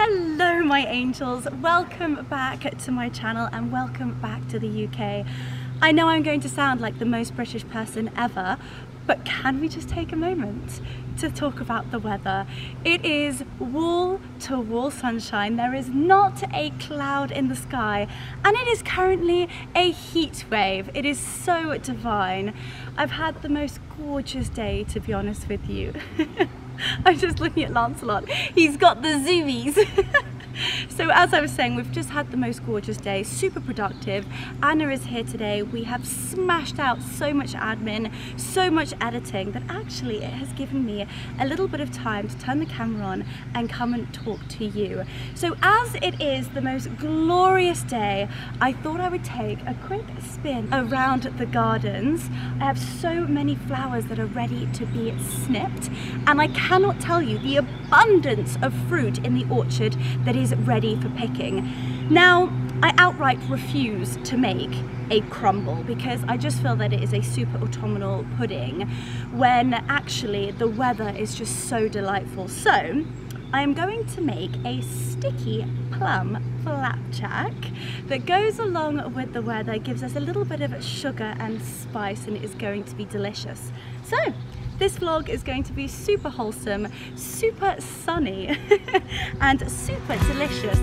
Hello my angels, welcome back to my channel and welcome back to the UK. I know I'm going to sound like the most British person ever, but can we just take a moment to talk about the weather? It is wall to wall sunshine. There is not a cloud in the sky and it is currently a heat wave. It is so divine. I've had the most gorgeous day, to be honest with you. I'm just looking at Lancelot. He's got the zoomies. So as I was saying, we've just had the most gorgeous day, super productive. Anna is here today. We have smashed out so much admin, so much editing that actually it has given me a little bit of time to turn the camera on and come and talk to you. So as it is the most glorious day, I thought I would take a quick spin around the gardens. I have so many flowers that are ready to be snipped, and I cannot tell you the abundance of fruit in the orchard that is ready for picking. Now, I outright refuse to make a crumble because I just feel that it is a super autumnal pudding when actually the weather is just so delightful. So I am going to make a sticky plum flapjack that goes along with the weather, gives us a little bit of sugar and spice, and it is going to be delicious. So this vlog is going to be super wholesome, super sunny and super delicious.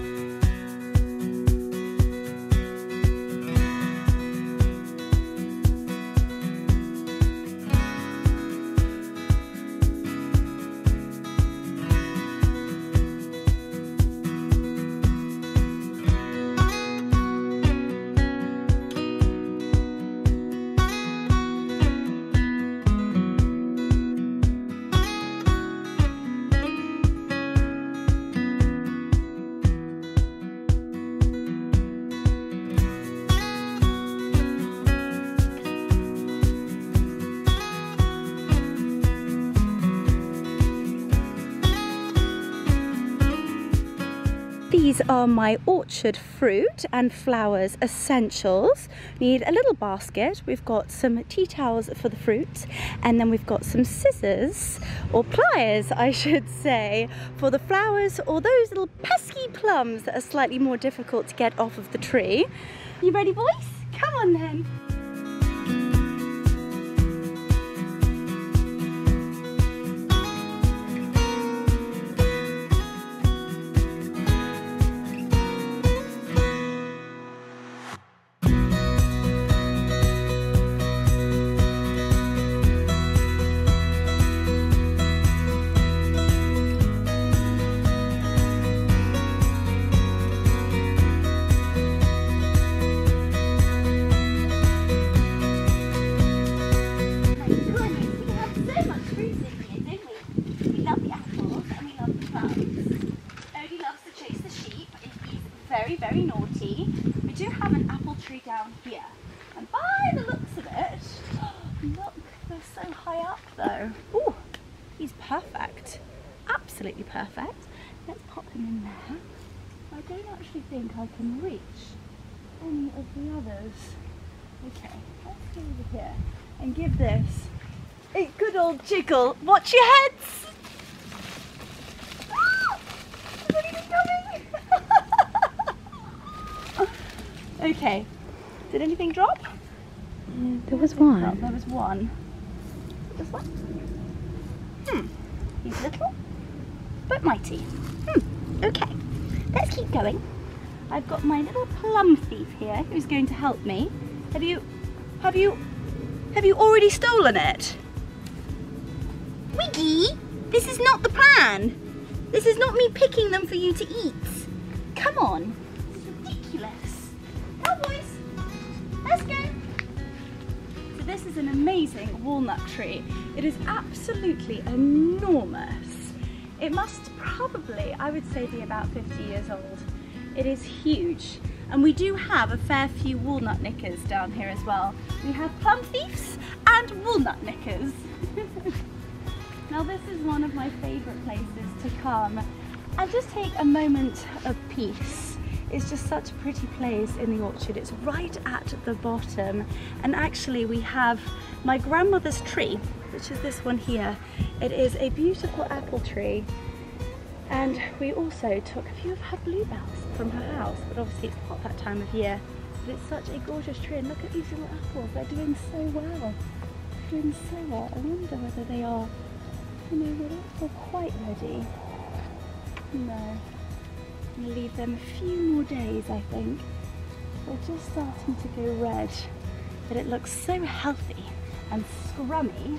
These are my orchard fruit and flowers essentials. We need a little basket. We've got some tea towels for the fruit, and then we've got some scissors, or pliers I should say, for the flowers, or those little pesky plums that are slightly more difficult to get off of the tree. You ready, boys? Come on then. Very naughty. We do have an apple tree down here, and by the looks of it, look, they're so high up though. Ooh, he's perfect, absolutely perfect. Let's pop him in there. I don't actually think I can reach any of the others. Okay, let's go over here and give this a good old jiggle. Watch your heads. Is anything coming? Okay, did anything drop? Yeah, there was one. Oh, there was one. Just one? He's little, but mighty. Okay, let's keep going. I've got my little plum thief here who's going to help me. Have you already stolen it? Wiggy, this is not the plan. This is not me picking them for you to eat. Come on, it's ridiculous. Come on, boys, let's go. So this is an amazing walnut tree. It is absolutely enormous. It must probably, I would say, be about 50 years old. It is huge. And we do have a fair few walnut knickers down here as well. We have plum thieves and walnut knickers. Now this is one of my favourite places to come and just take a moment of peace. It's just such a pretty place in the orchard. It's right at the bottom, and actually we have my grandmother's tree, which is this one here. It is a beautiful apple tree And we also took a few of her bluebells from her house, but obviously it's not that time of year. But it's such a gorgeous tree, and look at these little apples, they're doing so well. They're doing so well. I wonder whether they are, you know, they don't feel quite ready. No. I'm going to leave them a few more days, I think. They're just starting to go red, but it looks so healthy and scrummy.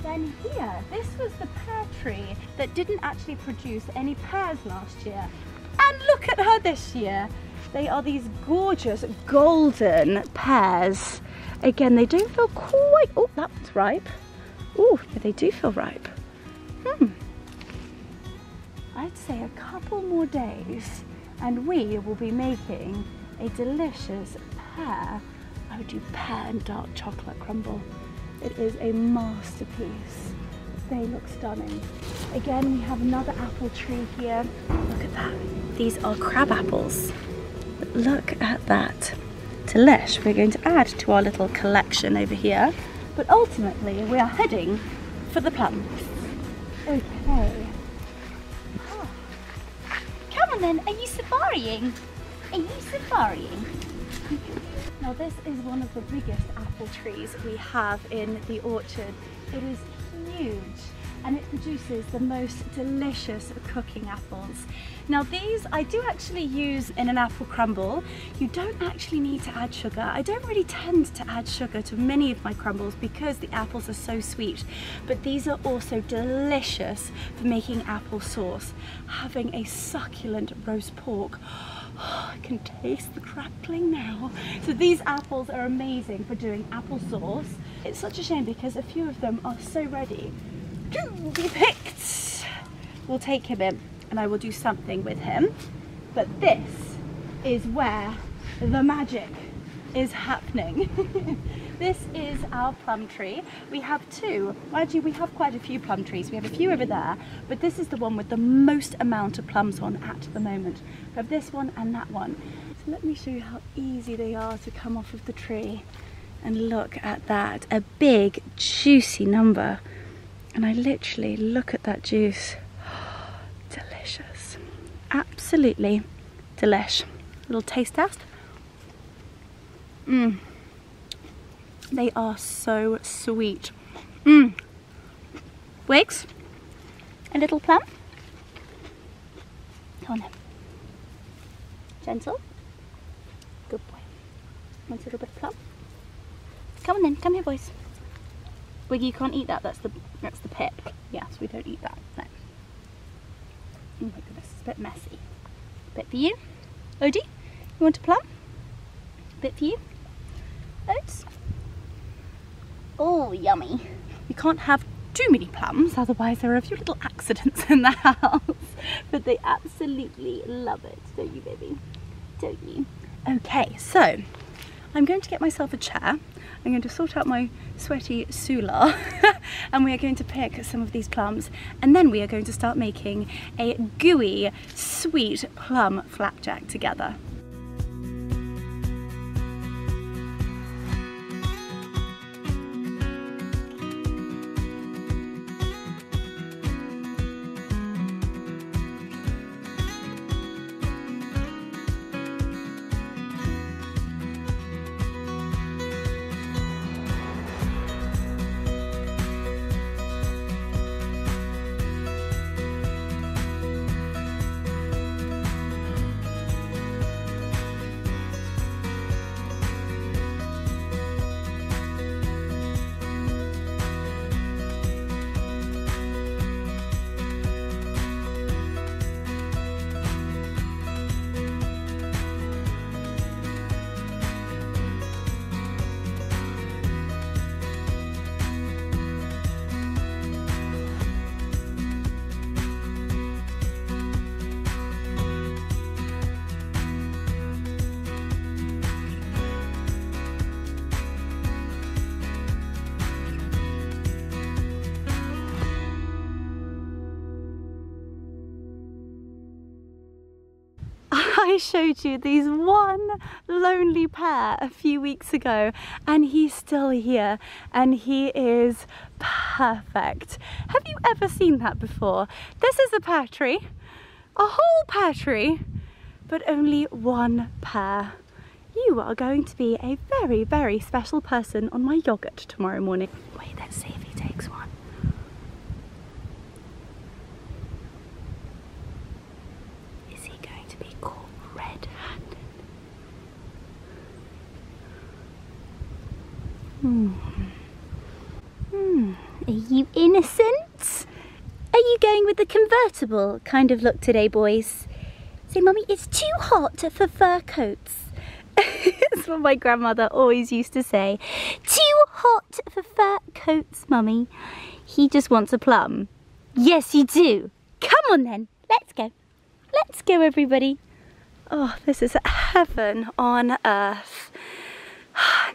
Then here, this was the pear tree that didn't actually produce any pears last year. And look at her this year. They are these gorgeous golden pears. Again, they don't feel quite, oh, that's ripe. Oh, yeah, they do feel ripe. I'd say a couple more days and we will be making a delicious pear. I would do pear and dark chocolate crumble. It is a masterpiece. They look stunning. Again, we have another apple tree here. Look at that. These are crab apples. Look at that. Delish. We're going to add to our little collection over here. But ultimately, we are heading for the plums. Okay. Oh. Come on then, are you safarying? Are you safarying? Now this is one of the biggest apple trees we have in the orchard. It is huge and it produces the most delicious cooking apples. Now these I do actually use in an apple crumble. You don't actually need to add sugar. I don't really tend to add sugar to many of my crumbles because the apples are so sweet, but these are also delicious for making apple sauce. Having a succulent roast pork. Oh, I can taste the crackling now. So these apples are amazing for doing apple sauce. It's such a shame because a few of them are so ready to be picked. We'll take him in and I will do something with him. But this is where the magic is happening. This is our plum tree. We have two. Actually, we have quite a few plum trees. We have a few over there, but this is the one with the most amount of plums on at the moment. We have this one and that one. So let me show you how easy they are to come off of the tree. And look at that, a big juicy number. And I literally look at that juice. Delicious. Absolutely delish. Little taste test. They are so sweet. Wigs, a little plum. Come on then. Gentle. Good boy. Want a little bit of plum? Come on then, come here boys. Wiggy, you can't eat that, that's the pip. Yes, we don't eat that, no. Oh my goodness, it's a bit messy. Bit for you. Odie, you want a plum? Bit for you. Oats. Oh, yummy. You can't have too many plums, otherwise there are a few little accidents in the house. But they absolutely love it, don't you, baby? Don't you? Okay, so I'm going to get myself a chair. I'm going to sort out my sweaty Sula and we are going to pick some of these plums and then we are going to start making a gooey sweet plum flapjack together. I showed you these one lonely pair a few weeks ago and he's still here and he is perfect. Have you ever seen that before? This is a pear tree a whole pear tree, but only one pear. You are going to be a very, very special person on my yogurt tomorrow morning. Wait, let's see if he takes one. Is he going to be caught red-handed? Are you innocent? Are you going with the convertible kind of look today, boys? Say, Mummy, it's too hot for fur coats. It's what my grandmother always used to say. Too hot for fur coats, Mummy. He just wants a plum. Yes, you do. Come on then, let's go. Let's go, everybody. Oh, this is heaven on earth.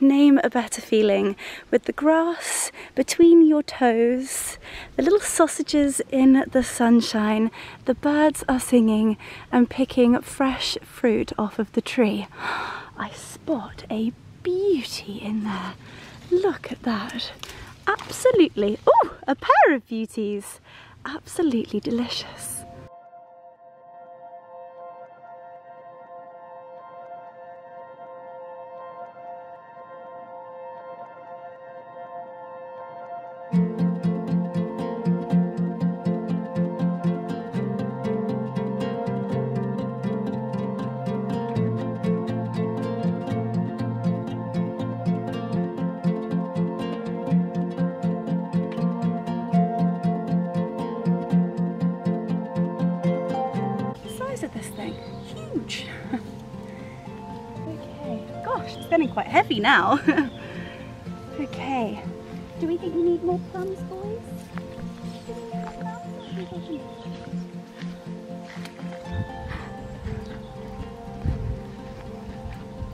Name a better feeling, with the grass between your toes, the little sausages in the sunshine, the birds are singing and picking fresh fruit off of the tree. I spot a beauty in there. Look at that. Absolutely, oh, a pair of beauties. Absolutely delicious. This thing, huge. Okay, gosh, it's getting quite heavy now. Okay, do we think we need more plums, boys? Do we have plums?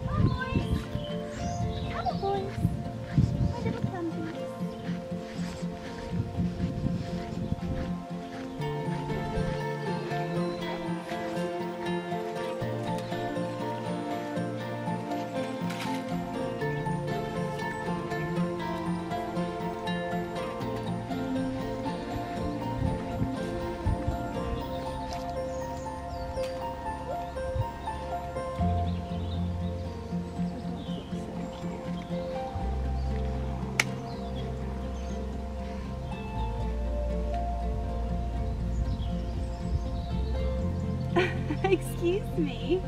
Come on, boys. Come on, boys. My little plumsies. Excuse me.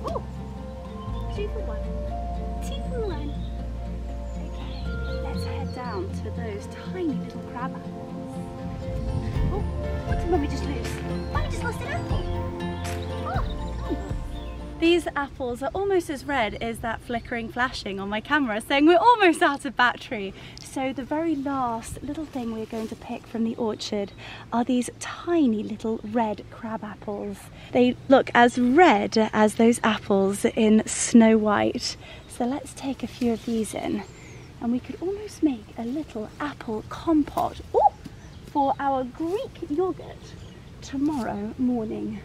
Oh, 2 for 1. 2 for 1. Okay, let's head down to those tiny little crab apples. Oh, what did Mummy just lose? Mummy just lost an apple. Oh, come on. These apples are almost as red as that flickering flashing on my camera saying we're almost out of battery. So the very last little thing we're going to pick from the orchard are these tiny little red crab apples. They look as red as those apples in Snow White. So let's take a few of these in and we could almost make a little apple compote for our Greek yogurt tomorrow morning.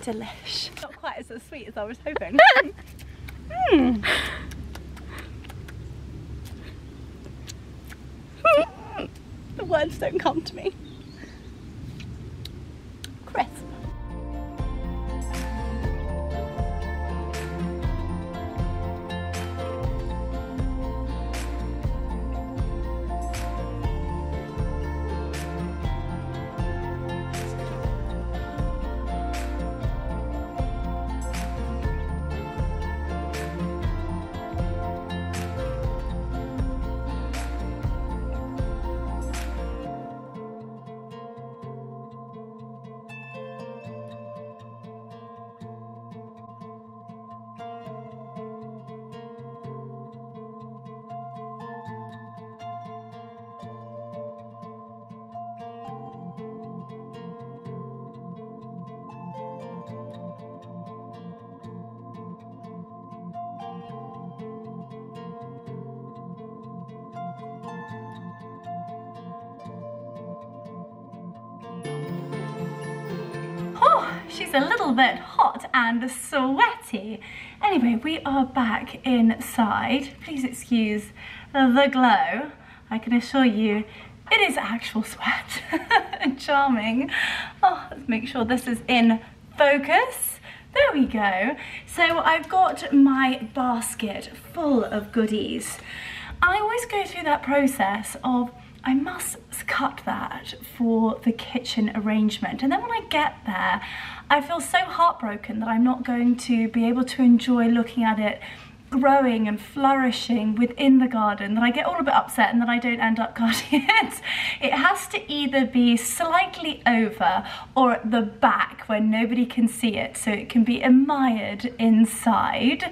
Delish. Not quite as sweet as I was hoping. The words don't come to me. Crisp. She's a little bit hot and sweaty. Anyway, we are back inside. Please excuse the glow. I can assure you it is actual sweat. Charming. Oh, let's make sure this is in focus. There we go. So I've got my basket full of goodies. I always go through that process of I must cut that for the kitchen arrangement, and then when I get there I feel so heartbroken that I'm not going to be able to enjoy looking at it growing and flourishing within the garden, that I get all a bit upset and that I don't end up cutting it. It has to either be slightly over or at the back where nobody can see it, so it can be admired inside.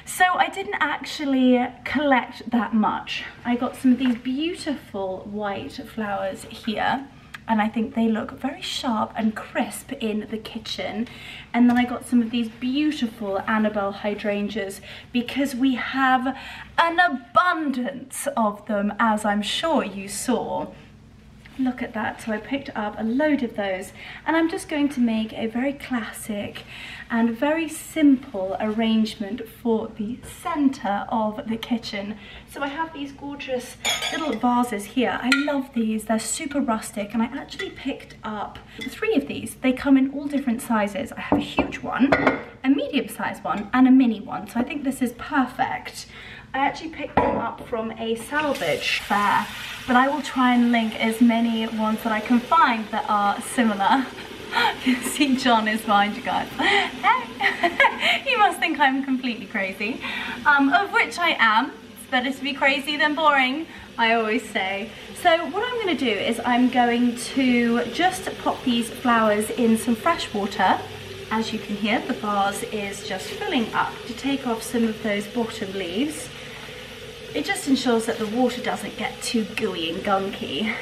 So I didn't actually collect that much. I got some of these beautiful white flowers here, and I think they look very sharp and crisp in the kitchen. And then I got some of these beautiful Annabelle hydrangeas because we have an abundance of them, as I'm sure you saw. Look at that. So I picked up a load of those, and I'm just going to make a very classic and very simple arrangement for the center of the kitchen. So I have these gorgeous little vases here. I love these. They're super rustic, and I actually picked up 3 of these. They come in all different sizes. I have a huge one, a medium-sized one, and a mini one. So I think this is perfect. I actually picked them up from a salvage fair, but I will try and link as many ones that I can find that are similar. You can see John is behind you guys. You must think I'm completely crazy, of which I am. It's better to be crazy than boring, I always say. So what I'm going to do is I'm going to just pop these flowers in some fresh water. As you can hear, the vase is just filling up to take off some of those bottom leaves. It just ensures that the water doesn't get too gooey and gunky.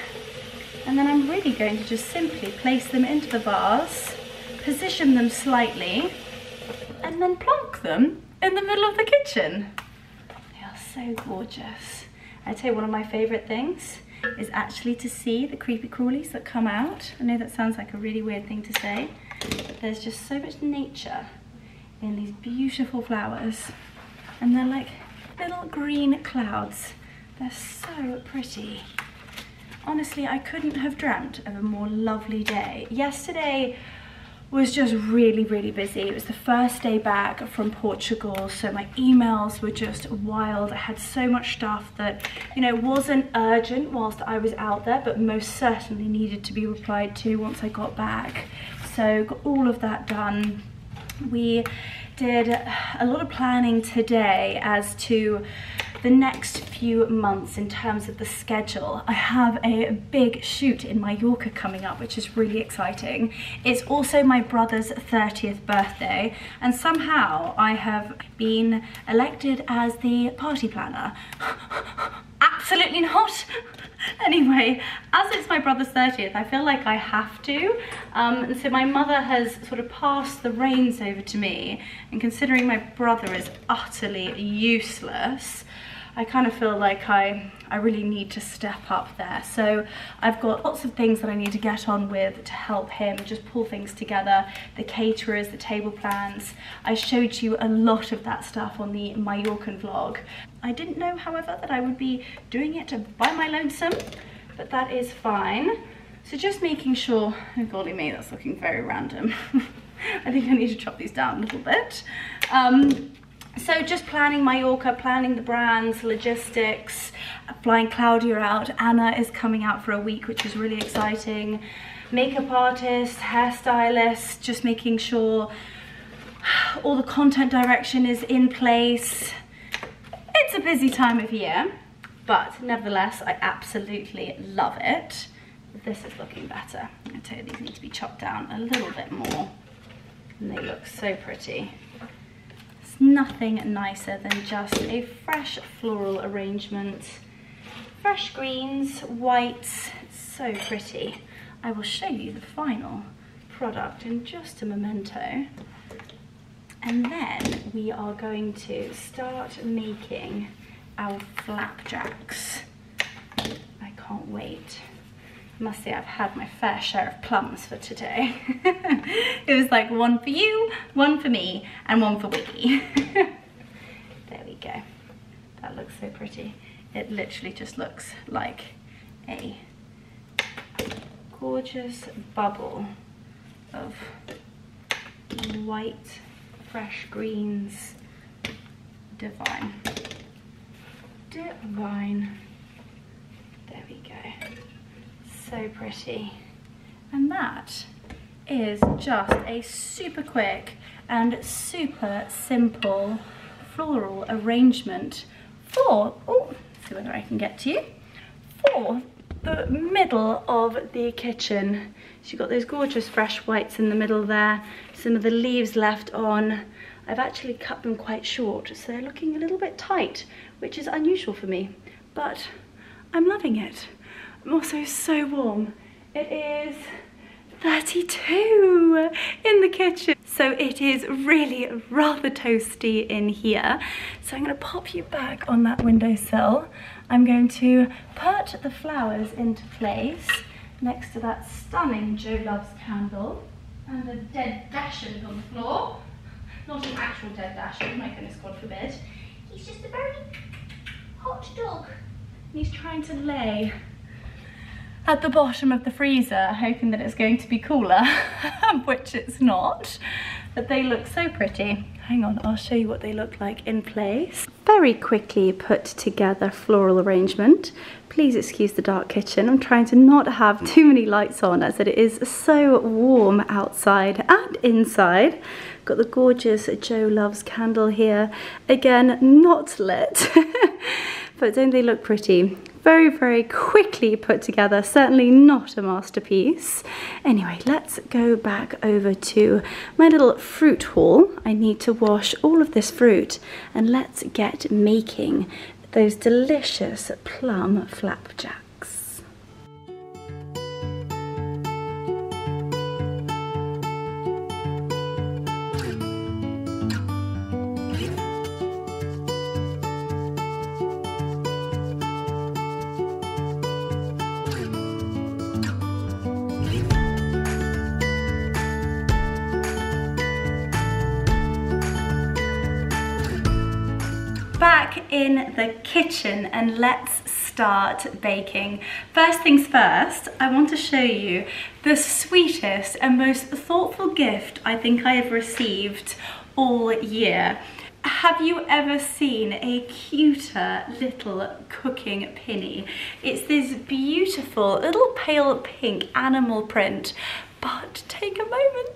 And then I'm really going to just simply place them into the vase, position them slightly, and then plonk them in the middle of the kitchen. They are so gorgeous. I tell you, one of my favourite things is actually to see the creepy crawlies that come out. I know that sounds like a really weird thing to say, but there's just so much nature in these beautiful flowers. And they're like little green clouds. They're so pretty. Honestly, I couldn't have dreamt of a more lovely day. Yesterday was just really, really busy. It was the first day back from Portugal, so my emails were just wild. I had so much stuff that, you know, wasn't urgent whilst I was out there, but most certainly needed to be replied to once I got back. So got all of that done. We did a lot of planning today as to the next few months in terms of the schedule. I have a big shoot in Mallorca coming up, which is really exciting. It's also my brother's 30th birthday, and somehow I have been elected as the party planner. Absolutely not. Anyway, as it's my brother's 30th, I feel like I have to. And so my mother has sort of passed the reins over to me, and considering my brother is utterly useless, I kind of feel like I really need to step up there. So I've got lots of things that I need to get on with to help him just pull things together. The caterers, the table plans. I showed you a lot of that stuff on the Mallorcan vlog. I didn't know, however, that I would be doing it by my lonesome, but that is fine. So just making sure, oh golly me, that's looking very random. I think I need to chop these down a little bit. So just planning Mallorca, planning the brands, logistics, flying Claudia out. Anna is coming out for a week, which is really exciting. Makeup artist, hairstylist, just making sure all the content direction is in place. It's a busy time of year, but nevertheless, I absolutely love it. This is looking better. I tell you, these need to be chopped down a little bit more, and they look so pretty. Nothing nicer than just a fresh floral arrangement. Fresh greens, whites, it's so pretty. I will show you the final product in just a memento. And then we are going to start making our flapjacks. I can't wait. must say I've had my fair share of plums for today. It was like one for you, one for me, and one for Wiggy. There we go. That looks so pretty. It literally just looks like a gorgeous bubble of white, fresh greens. Divine. Divine. There we go. So pretty. And that is just a super quick and super simple floral arrangement for, oh, let's see whether I can get to you, for the middle of the kitchen. So you've got those gorgeous fresh whites in the middle there, some of the leaves left on. I've actually cut them quite short, so they're looking a little bit tight, which is unusual for me, but I'm loving it. I'm also so warm. It is 32 in the kitchen, so it is really rather toasty in here. So I'm going to pop you back on that windowsill. I'm going to put the flowers into place next to that stunning Joe Loves candle and a dead Dachshund on the floor. Not an actual dead Dachshund, my goodness, God forbid. He's just a very hot dog. And he's trying to lay at the bottom of the freezer, hoping that it's going to be cooler, which it's not. But they look so pretty. Hang on, I'll show you what they look like in place. Very quickly put together floral arrangement. Please excuse the dark kitchen. I'm trying to not have too many lights on as it is so warm outside and inside. Got the gorgeous Joe Loves candle here. Again, not lit, but don't they look pretty? Very, very quickly put together, certainly not a masterpiece. Anyway, let's go back over to my little fruit haul. I need to wash all of this fruit and let's get making those delicious plum flapjacks. Back in the kitchen and let's start baking. First things first, I want to show you the sweetest and most thoughtful gift I think I have received all year. Have you ever seen a cuter little cooking pinny? It's this beautiful little pale pink animal print, but take a moment.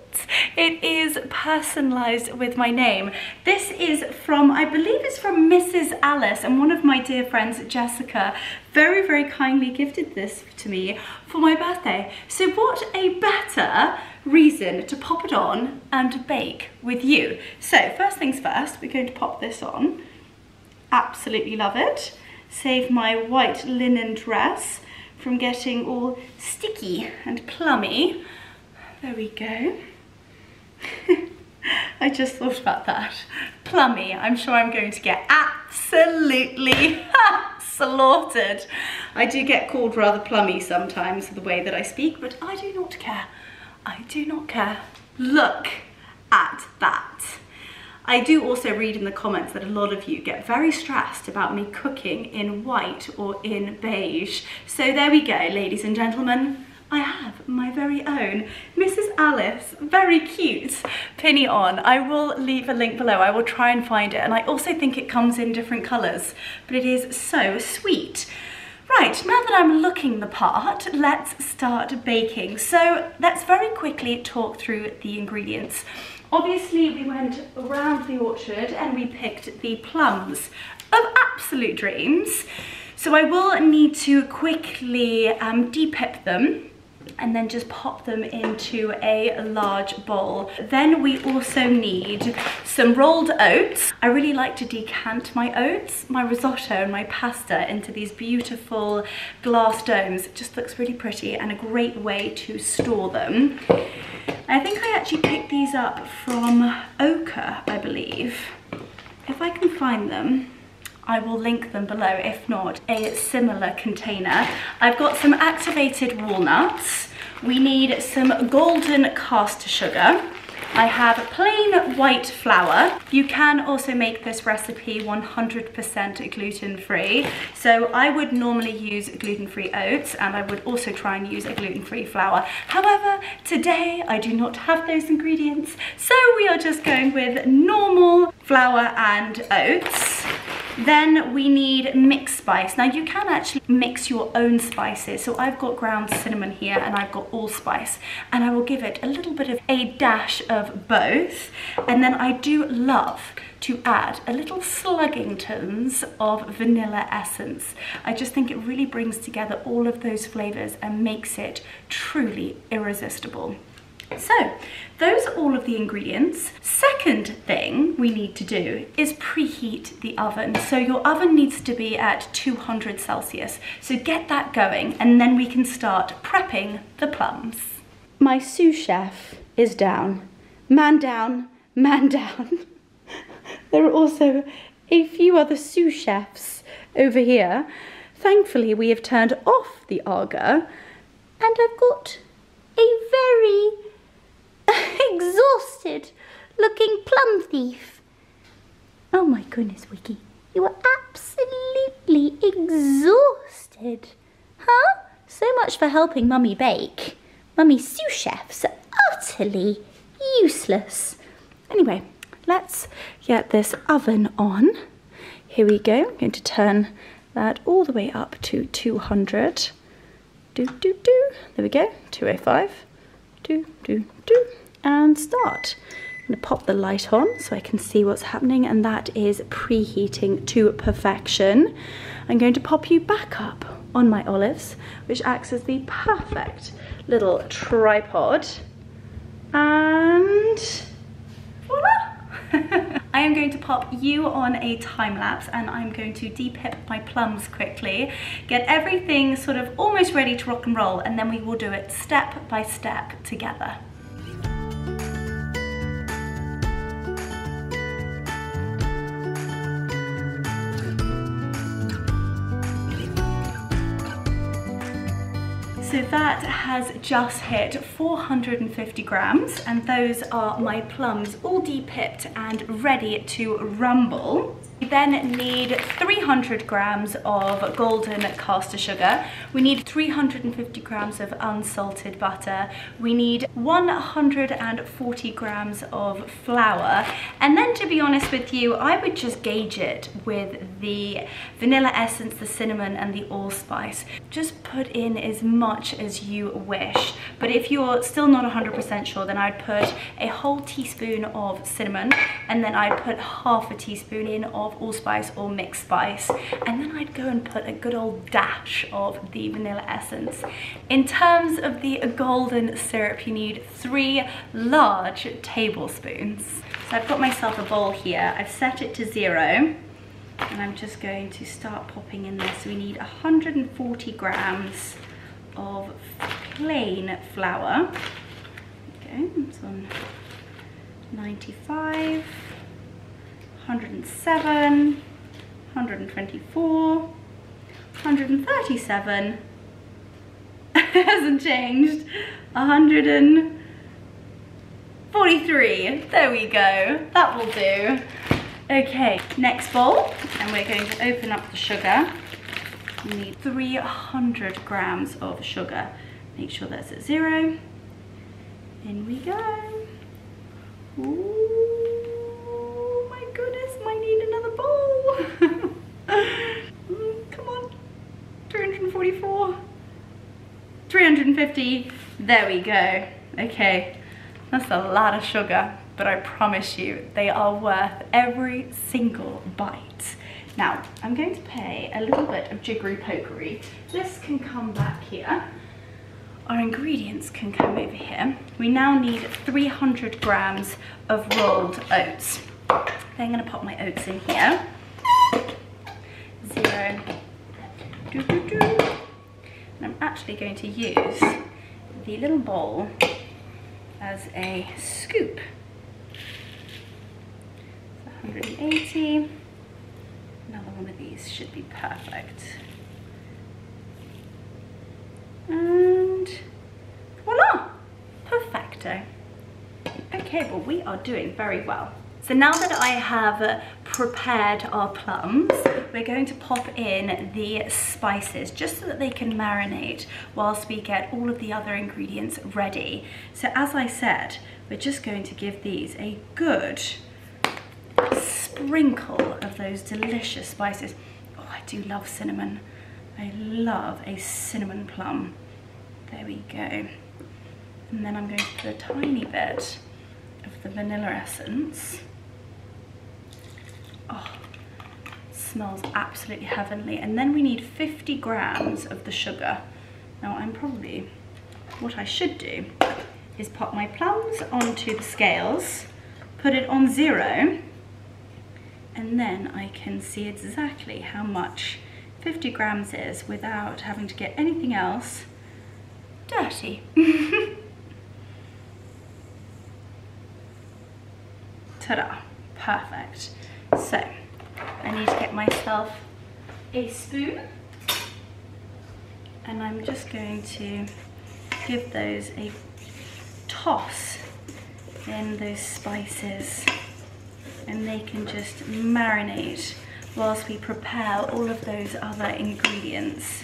It is personalized with my name. This is from, I believe it's from Mrs. Alice, and one of my dear friends, Jessica, very, very kindly gifted this to me for my birthday. So what a better reason to pop it on and bake with you. So first things first, we're going to pop this on. Absolutely love it. Save my white linen dress from getting all sticky and plummy. There we go. I just thought about that. Plummy, I'm sure I'm going to get absolutely slaughtered. I do get called rather plummy sometimes the way that I speak, but I do not care. I do not care. Look at that. I do also read in the comments that a lot of you get very stressed about me cooking in white or in beige. So there we go, ladies and gentlemen. I have my very own Mrs. Alice, very cute pinny on. I will leave a link below. I will try and find it. And I also think it comes in different colours, but it is so sweet. Right, now that I'm looking the part, let's start baking. So let's very quickly talk through the ingredients. Obviously, we went around the orchard and we picked the plums of absolute dreams. So I will need to quickly de-pip them and then just pop them into a large bowl. Then we also need some rolled oats. I really like to decant my oats, my risotto and my pasta into these beautiful glass domes. It just looks really pretty and a great way to store them. I think I actually picked these up from Ochre, I believe. If I can find them, I will link them below, if not a similar container. I've got some activated walnuts. We need some golden caster sugar. I have plain white flour. You can also make this recipe 100% gluten-free. So I would normally use gluten-free oats, and I would also try and use a gluten-free flour. However, today I do not have those ingredients, so we are just going with normal flour and oats. Then we need mixed spice. Now you can actually mix your own spices. So I've got ground cinnamon here and I've got allspice, and I will give it a little bit of a dash of both. And then I do love to add a little sluggingtons of vanilla essence. I just think it really brings together all of those flavors and makes it truly irresistible. So those are all of the ingredients. Second thing we need to do is preheat the oven. So your oven needs to be at 200 Celsius. So get that going, and then we can start prepping the plums. My sous chef is down. Man down, man down. There are also a few other sous chefs over here. Thankfully, we have turned off the Aga, and I've got a very exhausted looking plum thief. Oh my goodness, Wiki, you are absolutely exhausted. Huh? So much for helping Mummy bake. Mummy's sous chefs are utterly useless. Anyway, let's get this oven on. Here we go. I'm going to turn that all the way up to 200. There we go. 205. And start. I'm going to pop the light on so I can see what's happening, and that is preheating to perfection. I'm going to pop you back up on my olives, which acts as the perfect little tripod, and voila! I am going to pop you on a time lapse, and I'm going to depip my plums quickly, get everything sort of almost ready to rock and roll, and then we will do it step by step together. So that has just hit 450 grams, and those are my plums all depipped and ready to rumble. We then need 300 grams of golden caster sugar. We need 350 grams of unsalted butter. We need 140 grams of flour. And then, to be honest with you, I would just gauge it with the vanilla essence, the cinnamon, and the allspice. Just put in as much as you wish. But if you're still not 100% sure, then I'd put a whole teaspoon of cinnamon, and then I'd put half a teaspoon in of allspice or mixed spice, and then I'd go and put a good old dash of the vanilla essence. In terms of the golden syrup, you need 3 large tablespoons. So I've got myself a bowl here. I've set it to 0, and I'm just going to start popping in this. We need 140 grams of plain flour. Okay, it's on 95, 107, 124, 137, it hasn't changed, 143, there we go, that will do. Okay, next bowl, and we're going to open up the sugar. We need 300 grams of sugar. Make sure that's at 0. In we go. Ooh, my goodness, might need another bowl. Come on, 344, 350, there we go. Okay, that's a lot of sugar, but I promise you, they are worth every single bite. Now, I'm going to pay a little bit of jiggery-pokery. This can come back here. Our ingredients can come over here. We now need 300 grams of rolled oats. Then I'm gonna pop my oats in here. 0. And I'm actually going to use the little bowl as a scoop. 180. Another one of these should be perfect. And voila, perfecto. Okay, well, we are doing very well. So now that I have prepared our plums, we're going to pop in the spices just so that they can marinate whilst we get all of the other ingredients ready. So as I said, we're just going to give these a good sprinkle of those delicious spices. Oh, I do love cinnamon. I love a cinnamon plum. There we go. And then I'm going to put a tiny bit of the vanilla essence. Oh, it smells absolutely heavenly. And then we need 50 grams of the sugar. Now what I should do is pop my plums onto the scales, put it on 0, and then I can see exactly how much 50 grams is without having to get anything else dirty. Ta-da, perfect. So, I need to get myself a spoon, and I'm just going to give those a toss in those spices, and they can just marinate whilst we prepare all of those other ingredients.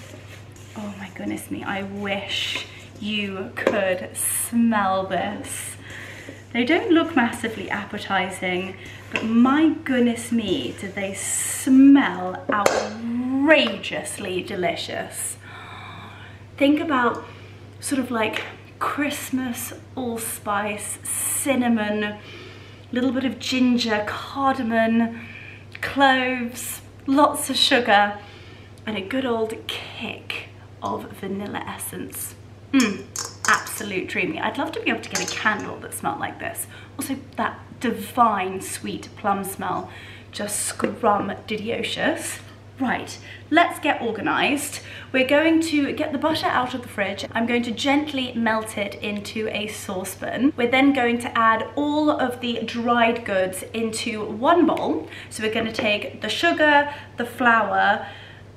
Oh my goodness me, I wish you could smell this. They don't look massively appetizing, but my goodness me, do they smell outrageously delicious. Think about sort of like Christmas allspice, cinnamon, a little bit of ginger, cardamom, cloves, lots of sugar, and a good old kick of vanilla essence. Absolute dreamy. I'd love to be able to get a candle that smelled like this. Also, that divine sweet plum smell, just scrumptious. Right, let's get organized. We're going to get the butter out of the fridge. I'm going to gently melt it into a saucepan. We're then going to add all of the dried goods into one bowl. So we're going to take the sugar, the flour,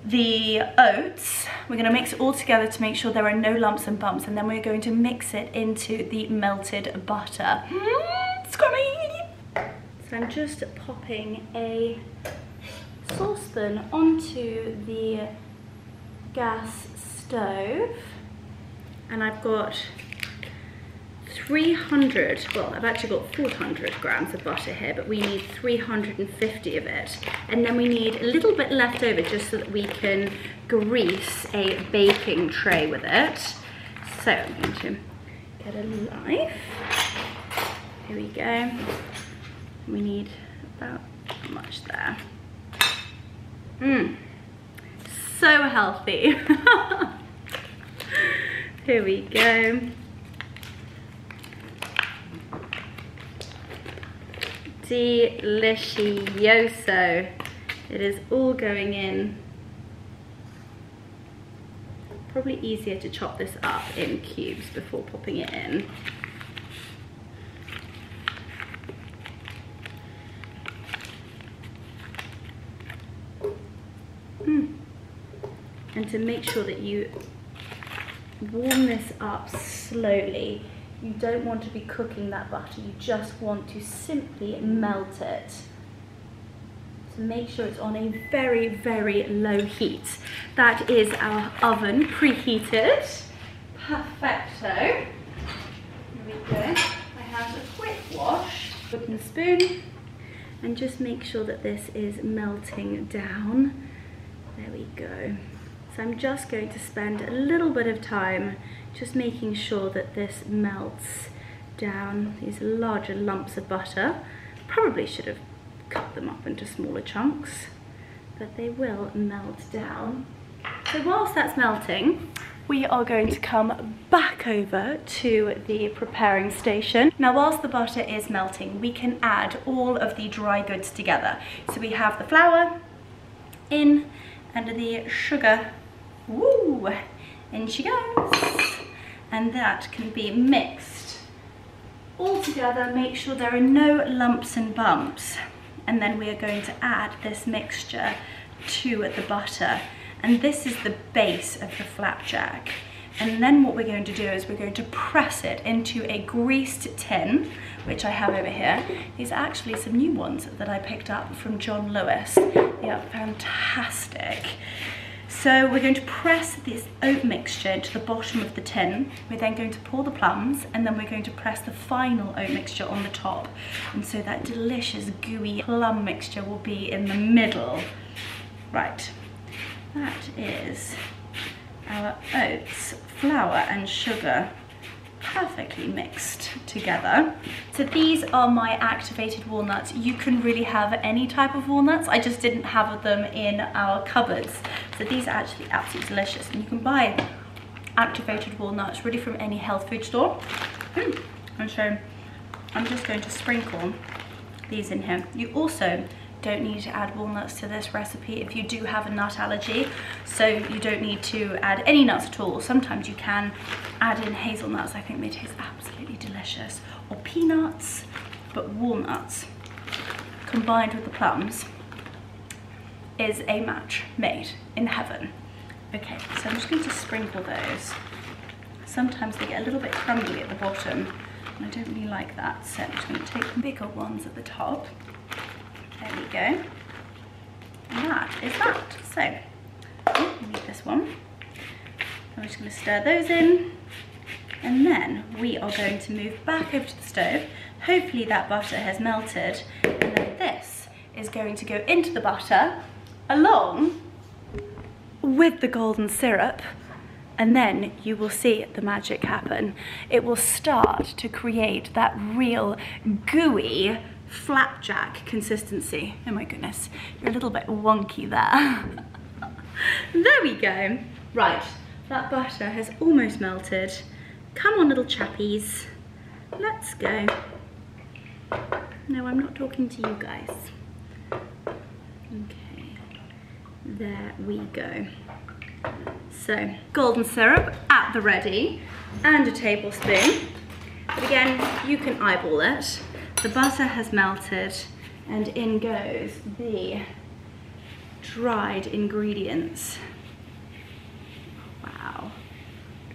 the oats. We're going to mix it all together to make sure there are no lumps and bumps, and then we're going to mix it into the melted butter. Scrummy! So I'm just popping a saucepan onto the gas stove, and I've got 300, well, I've actually got 400 grams of butter here, but we need 350 of it. And then we need a little bit left over just so that we can grease a baking tray with it. So I'm going to get a knife. Here we go. We need about how much there. So healthy. Here we go. Delicioso. It is all going in. Probably easier to chop this up in cubes before popping it in. And to make sure that you warm this up slowly. You don't want to be cooking that butter, you just want to simply melt it. So make sure it's on a very, very low heat. That is our oven preheated. Perfecto. Here we go. I have a quick wash with the spoon, and just make sure that this is melting down. There we go. So I'm just going to spend a little bit of time just making sure that this melts down. These larger lumps of butter, probably should have cut them up into smaller chunks, but they will melt down. So whilst that's melting, we are going to come back over to the preparing station. Now whilst the butter is melting, we can add all of the dry goods together. So we have the flour in and the sugar. Woo! In she goes. And that can be mixed all together. Make sure there are no lumps and bumps. And then we are going to add this mixture to the butter. And this is the base of the flapjack. And then what we're going to do is we're going to press it into a greased tin, which I have over here. These are actually some new ones that I picked up from John Lewis. They are fantastic. So we're going to press this oat mixture into the bottom of the tin. We're then going to pour the plums, and then we're going to press the final oat mixture on the top. And so that delicious gooey plum mixture will be in the middle. Right, that is our oats, flour and sugar perfectly mixed together. So these are my activated walnuts. You can really have any type of walnuts. I just didn't have them in our cupboards. So these are actually absolutely delicious, and you can buy activated walnuts really from any health food store. And so I'm just going to sprinkle these in here. You also don't need to add walnuts to this recipe if you do have a nut allergy, so you don't need to add any nuts at all. Sometimes you can add in hazelnuts. I think they taste absolutely delicious, or peanuts, but walnuts combined with the plums is a match made in heaven. Okay, so I'm just going to sprinkle those. Sometimes they get a little bit crumbly at the bottom, and I don't really like that, so I'm just going to take the bigger ones at the top. There we go. And that is that. So, we need this one. I'm just going to stir those in. And then we are going to move back over to the stove. Hopefully that butter has melted. And then this is going to go into the butter along with the golden syrup. And then you will see the magic happen. It will start to create that real gooey flapjack consistency. Oh my goodness, you're a little bit wonky there. There we go. Right, that butter has almost melted. Come on, little chappies, let's go. No, I'm not talking to you guys. Okay, there we go. So, golden syrup at the ready and a tablespoon. But again, you can eyeball it. The butter has melted, and in goes the dried ingredients. Wow,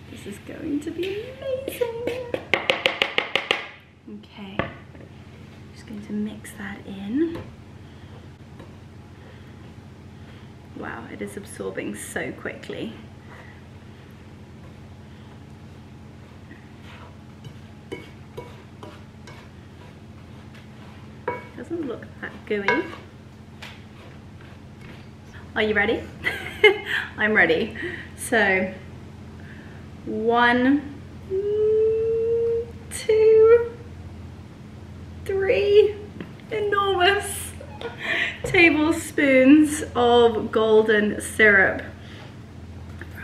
this is going to be amazing. Okay, just going to mix that in. Wow, it is absorbing so quickly. Doesn't look that gooey. Are you ready? I'm ready. So, 1, 2, 3 enormous tablespoons of golden syrup.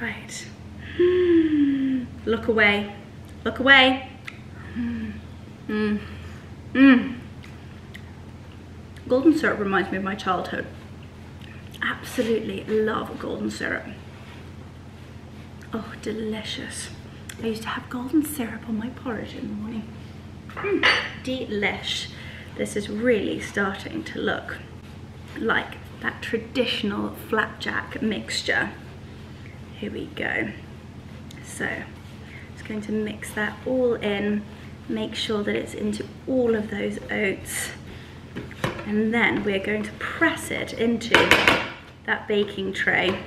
Right. Look away. Look away. Golden syrup reminds me of my childhood. Absolutely love golden syrup. Oh, delicious. I used to have golden syrup on my porridge in the morning. Delish. This is really starting to look like that traditional flapjack mixture. Here we go. So, just going to mix that all in, make sure that it's into all of those oats. And then we're going to press it into that baking tray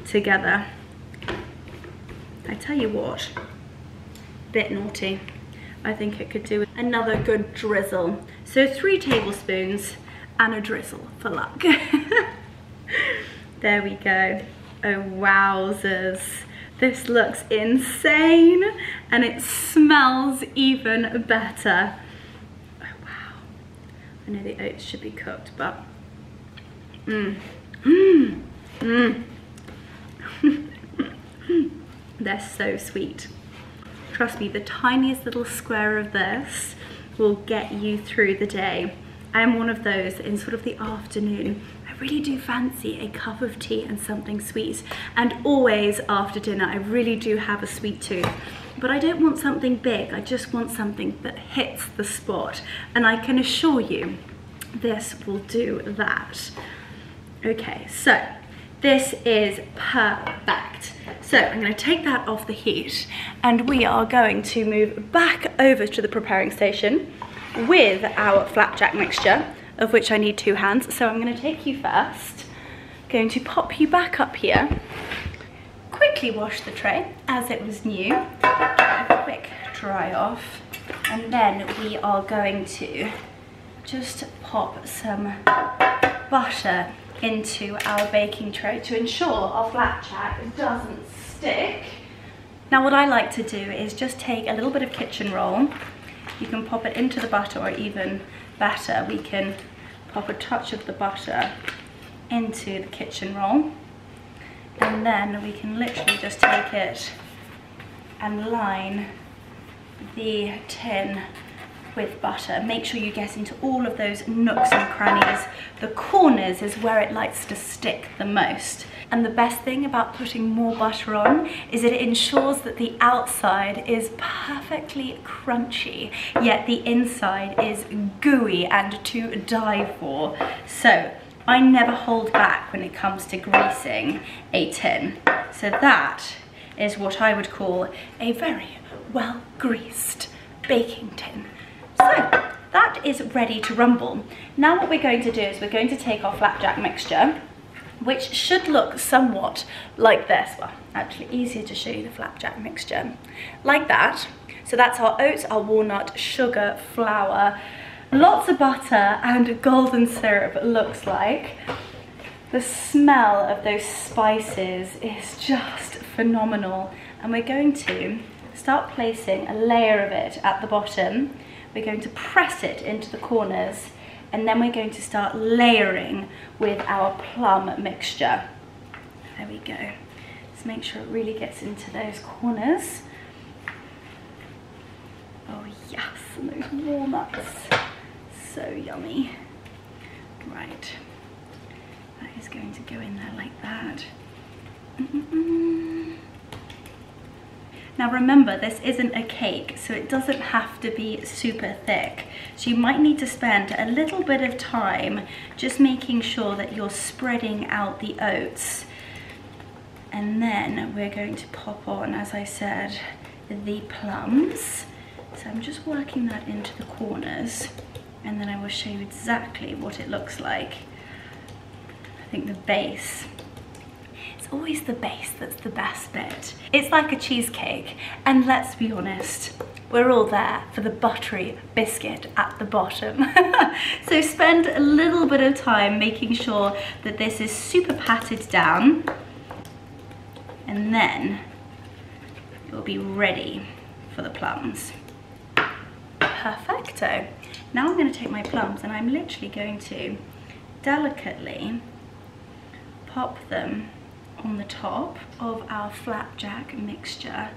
together. I tell you what, bit naughty. I think it could do another good drizzle. So 3 tablespoons and a drizzle for luck. There we go. Oh wowzers. This looks insane, and it smells even better. I know the oats should be cooked, but they're so sweet. Trust me, the tiniest little square of this will get you through the day. I am one of those in sort of the afternoon. I really do fancy a cup of tea and something sweet, and always after dinner I really do have a sweet tooth. But I don't want something big, I just want something that hits the spot. And I can assure you, this will do that. Okay, so this is perfect. So I'm going to take that off the heat and we are going to move back over to the preparing station with our flapjack mixture, of which I need 2 hands. So I'm going to take you first, going to pop you back up here, quickly wash the tray as it was new, a quick dry off, and then we are going to just pop some butter into our baking tray to ensure our flapjack doesn't stick. Now what I like to do is just take a little bit of kitchen roll. You can pop it into the butter, or even better, we can pop a touch of the butter into the kitchen roll, and then we can literally just take it and line the tin with butter. Make sure you get into all of those nooks and crannies. The corners is where it likes to stick the most. And the best thing about putting more butter on is that it ensures that the outside is perfectly crunchy, yet the inside is gooey and to die for. So I never hold back when it comes to greasing a tin. So that is what I would call a very well greased baking tin. So that is ready to rumble. Now what we're going to do is we're going to take our flapjack mixture, which should look somewhat like this. Well, actually easier to show you the flapjack mixture. Like that. So that's our oats, our walnut, sugar, flour, lots of butter and golden syrup, it looks like. The smell of those spices is just phenomenal. And we're going to start placing a layer of it at the bottom. We're going to press it into the corners, and then we're going to start layering with our plum mixture. There we go. Let's make sure it really gets into those corners. Oh yes, and those walnuts. So yummy. Right. That is going to go in there like that. Now remember, this isn't a cake, so it doesn't have to be super thick. So you might need to spend a little bit of time just making sure that you're spreading out the oats. And then we're going to pop on, as I said, the plums. So I'm just working that into the corners, and then I will show you exactly what it looks like. I think the base, it's always the base that's the best bit. It's like a cheesecake, and let's be honest, we're all there for the buttery biscuit at the bottom. So spend a little bit of time making sure that this is super patted down, and then you'll be ready for the plums. Perfecto. Now I'm going to take my plums and I'm literally going to delicately pop them on the top of our flapjack mixture.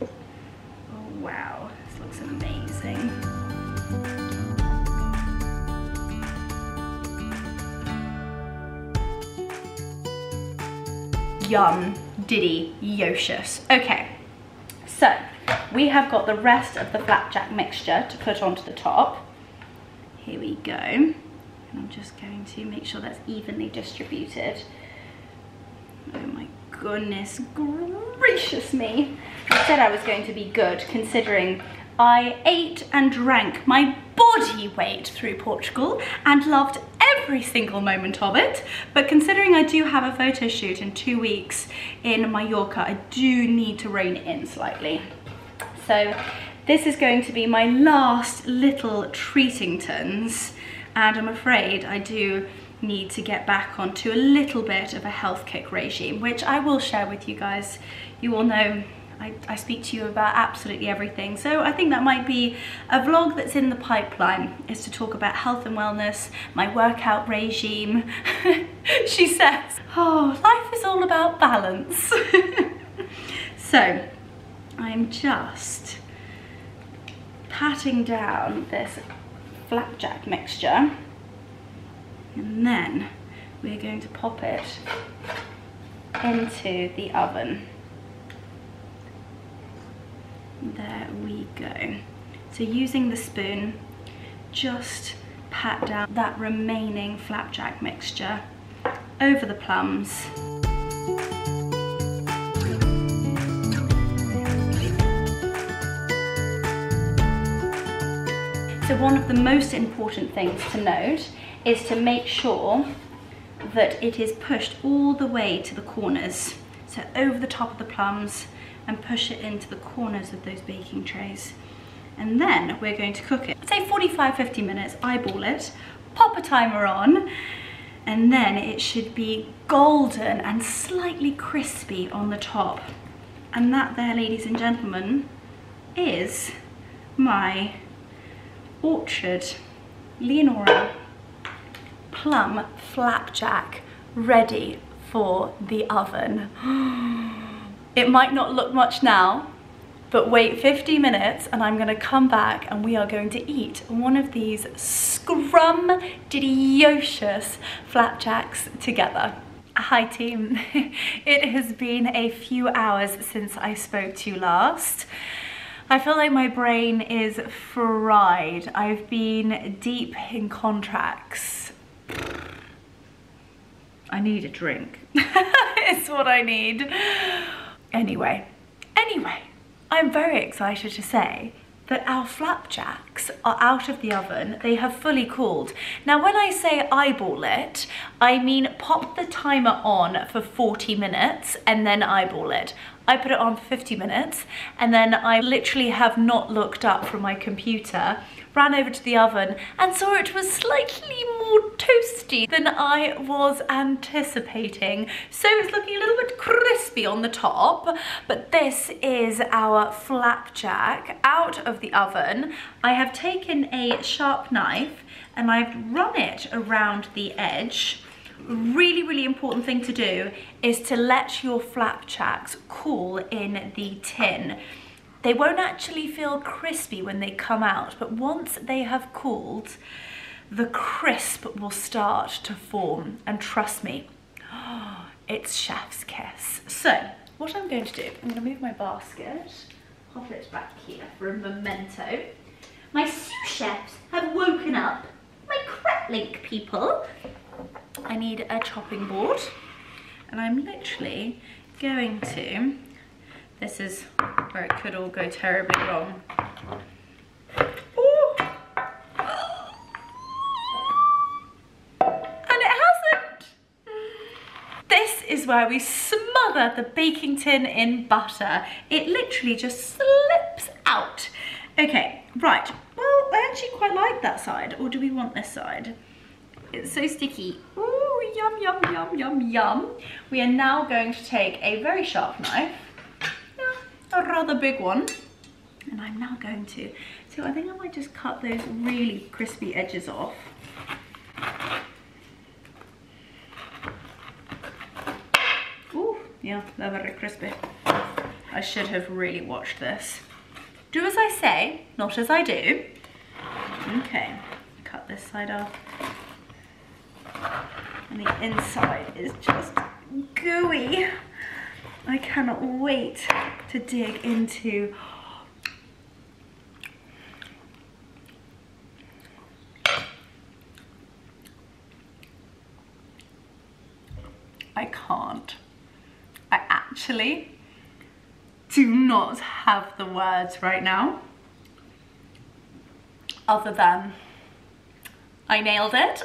Oh wow, this looks amazing. Yum, diddy, yocious. Okay, so we have got the rest of the flapjack mixture to put onto the top. Here we go. And I'm just going to make sure that's evenly distributed. Oh my goodness gracious me. I said I was going to be good, considering I ate and drank my body weight through Portugal and loved every single moment of it. But considering I do have a photo shoot in 2 weeks in Mallorca, I do need to rein it in slightly. So this is going to be my last little treatingtons, and I'm afraid I do need to get back onto a little bit of a health kick regime, which I will share with you guys. You all know I speak to you about absolutely everything, so I think that might be a vlog that's in the pipeline, is to talk about health and wellness, my workout regime. She says, oh, life is all about balance. So I'm just patting down this flapjack mixture, and then we're going to pop it into the oven. There we go. So using the spoon, just pat down that remaining flapjack mixture over the plums. So one of the most important things to note is to make sure that it is pushed all the way to the corners. So over the top of the plums and push it into the corners of those baking trays. And then we're going to cook it. Say 45-50 minutes, eyeball it, pop a timer on, and then it should be golden and slightly crispy on the top. And that there, ladies and gentlemen, is my Orchard Leonora Plum Flapjack ready for the oven. It might not look much now, but wait 50 minutes and I'm gonna come back and we are going to eat one of these scrum-delicious flapjacks together. Hi team, it has been a few hours since I spoke to you last. I feel like my brain is fried. I've been deep in contracts. I need a drink. It's what I need. Anyway, I'm very excited to say that our flapjacks are out of the oven. They have fully cooled. Now, when I say eyeball it, I mean pop the timer on for 40 minutes and then eyeball it. I put it on for 50 minutes and then I literally have not looked up from my computer, ran over to the oven and saw it was slightly more toasty than I was anticipating. So it's looking a little bit crispy on the top, but this is our flapjack out of the oven. I have taken a sharp knife and I've run it around the edge. Really important thing to do is to let your flapjacks cool in the tin. They won't actually feel crispy when they come out, but once they have cooled, the crisp will start to form, and trust me, it's chef's kiss. So what I'm going to do, I'm going to move my basket, pop it back here for a memento. My sous chefs have woken up, my crep link people. I need a chopping board and I'm literally going to, this is where it could all go terribly wrong. Ooh. And it hasn't. This is where we smother the baking tin in butter. It literally just slips out. Okay, right. Well, I actually quite like that side. Or do we want this side? It's so sticky. Ooh, yum, yum, yum, yum, yum. We are now going to take a very sharp knife, a rather big one, and I'm now going to, so I think I might just cut those really crispy edges off. Ooh, yeah, they're very crispy. I should have really watched this. Do as I say, not as I do. Okay, cut this side off. And the inside is just gooey. I cannot wait to dig into. I can't. I actually do not have the words right now, other than I nailed it.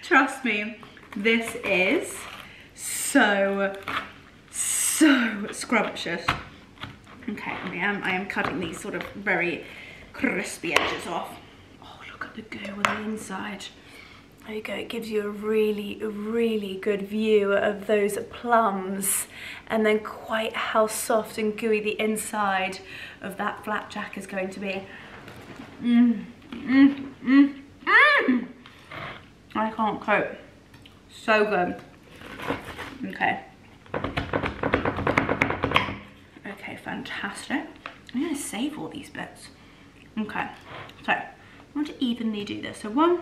Trust me, this is so scrumptious. Okay, I am cutting these sort of very crispy edges off. Oh, look at the goo on the inside. There you go, it gives you a really good view of those plums and then quite how soft and gooey the inside of that flapjack is going to be. I can't cope. So good. Okay. Okay, fantastic. I'm gonna save all these bits. Okay, so I want to evenly do this. So one,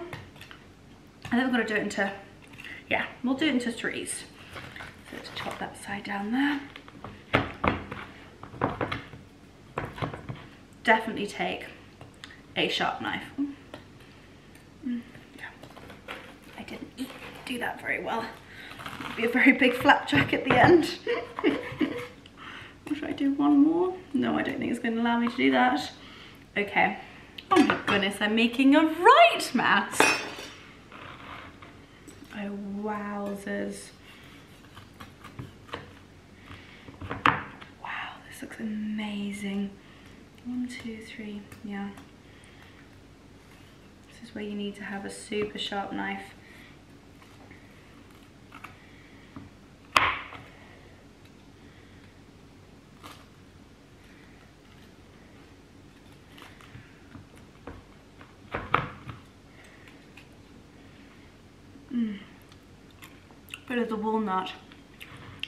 I think we're gonna do it into, yeah, we'll do it into threes. So let's chop that side down there. Definitely take a sharp knife. I do that very well. It'll be a very big flapjack at the end. Or should I do one more? No, I don't think it's going to allow me to do that. Okay. Oh my goodness, I'm making a right mess. Oh, wowzers. Wow, this looks amazing. 1, 2, 3, yeah. This is where you need to have a super sharp knife. Bit of the walnut,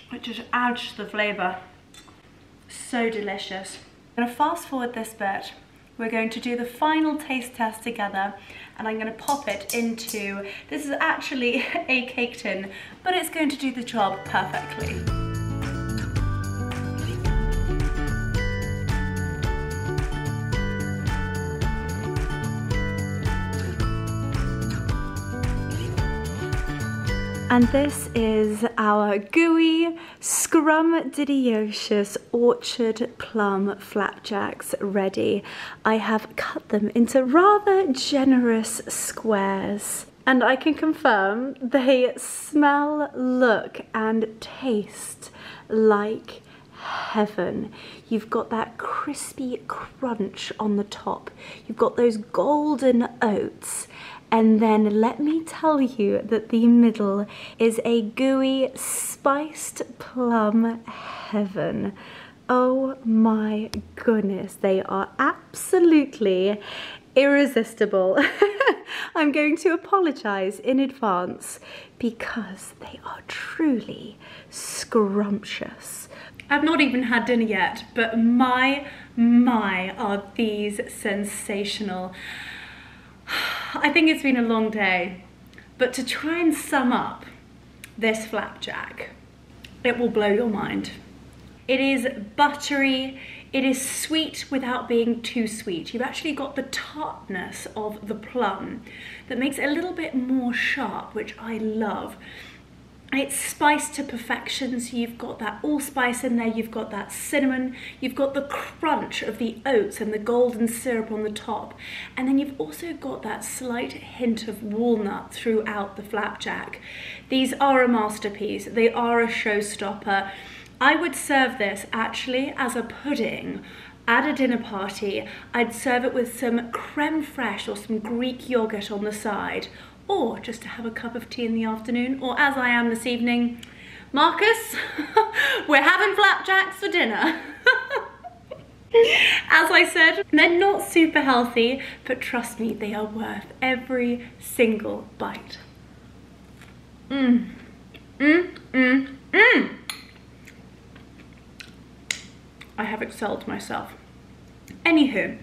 which just adds to the flavour. So delicious. I'm going to fast forward this bit. We're going to do the final taste test together, and I'm going to pop it into, this is actually a cake tin, but it's going to do the job perfectly. And this is our gooey, scrum-delicious orchard plum flapjacks ready. I have cut them into rather generous squares. And I can confirm they smell, look, and taste like heaven. You've got that crispy crunch on the top. You've got those golden oats. And then let me tell you that the middle is a gooey spiced plum heaven. Oh my goodness, they are absolutely irresistible. I'm going to apologize in advance because they are truly scrumptious. I've not even had dinner yet, but my, are these sensational. I think it's been a long day, but to try and sum up this flapjack, it will blow your mind. It is buttery, it is sweet without being too sweet. You've actually got the tartness of the plum that makes it a little bit more sharp, which I love. It's spiced to perfection, so you've got that allspice in there, you've got that cinnamon, you've got the crunch of the oats and the golden syrup on the top, and then you've also got that slight hint of walnut throughout the flapjack. These are a masterpiece, they are a showstopper. I would serve this actually as a pudding at a dinner party. I'd serve it with some creme fraiche or some Greek yogurt on the side, or just to have a cup of tea in the afternoon, or as I am this evening, Marcus, we're having flapjacks for dinner. As I said, they're not super healthy, but trust me, they are worth every single bite. I have excelled myself. Anywho,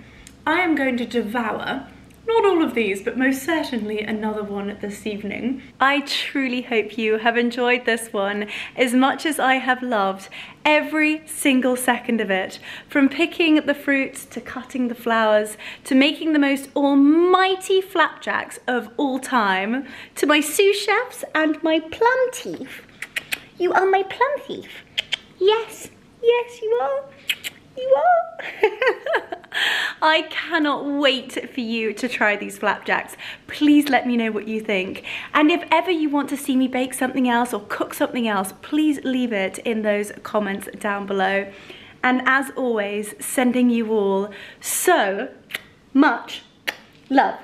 I am going to devour not all of these, but most certainly another one this evening. I truly hope you have enjoyed this one as much as I have loved every single second of it. From picking the fruits, to cutting the flowers, to making the most almighty flapjacks of all time, to my sous chefs and my plum teeth. You are my plum thief. Yes, yes you are. You are. I cannot wait for you to try these flapjacks. Please let me know what you think. And if ever you want to see me bake something else or cook something else, please leave it in those comments down below. And as always, sending you all so much love.